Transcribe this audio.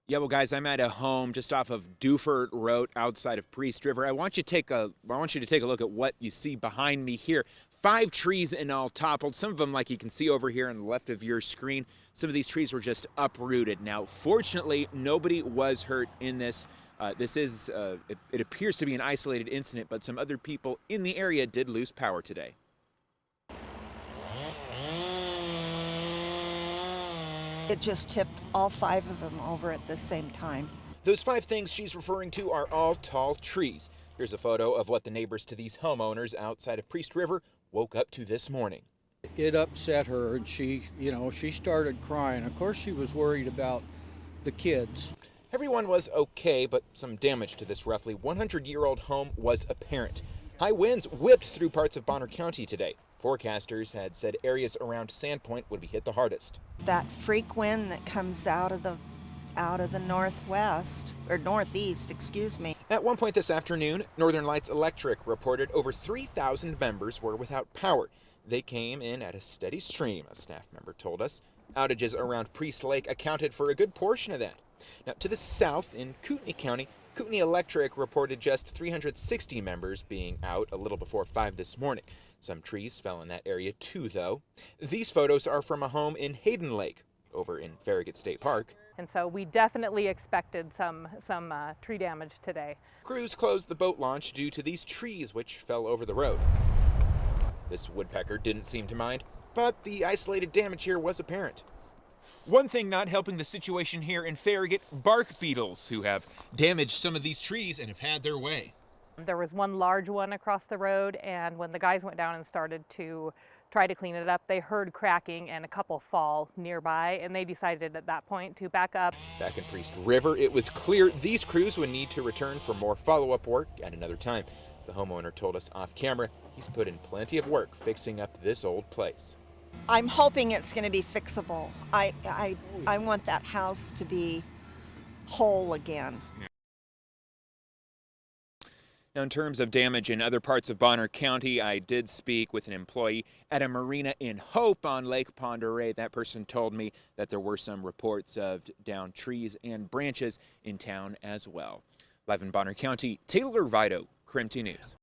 Yeah, well, guys, I'm at a home just off of Dufert Road outside of Priest River. I want you to take a look at what you see behind me here. 5 trees in all toppled. Some of them, like you can see over here on the left of your screen, some of these trees were just uprooted. Now, fortunately, nobody was hurt in this. It appears to be an isolated incident, but some other people in the area did lose power today. It just tipped all 5 of them over at the same time. Those 5 things she's referring to are all tall trees. Here's a photo of what the neighbors to these homeowners outside of Priest River woke up to this morning. It upset her, and she started crying. Of course, she was worried about the kids. Everyone was okay, but some damage to this roughly 100-year-old home was apparent. High winds whipped through parts of Bonner County today. Forecasters had said areas around Sandpoint would be hit the hardest. That freak wind that comes out of the northwest, or northeast, excuse me. At one point this afternoon, Northern Lights Electric reported over 3,000 members were without power. They came in at a steady stream, a staff member told us. Outages around Priest Lake accounted for a good portion of that. Now, to the south in Kootenai County, Kootenai Electric reported just 360 members being out a little before 5 this morning. Some trees fell in that area too, though. These photos are from a home in Hayden Lake, over in Farragut State Park. And so we definitely expected some tree damage today. Crews closed the boat launch due to these trees which fell over the road. This woodpecker didn't seem to mind, but the isolated damage here was apparent. One thing not helping the situation here in Farragut, bark beetles, who have damaged some of these trees and have had their way. There was one large one across the road, and when the guys went down and started to try to clean it up, they heard cracking and a couple fall nearby, and they decided at that point to back up. Back in Priest River, it was clear these crews would need to return for more follow-up work at another time. The homeowner told us off camera he's put in plenty of work fixing up this old place. I'm hoping it's going to be fixable. I want that house to be whole again. Now, in terms of damage in other parts of Bonner County, I did speak with an employee at a marina in Hope on Lake Pend Oreille. That person told me that there were some reports of downed trees and branches in town as well. Live in Bonner County, Taylor Vito, KRIM 2 News.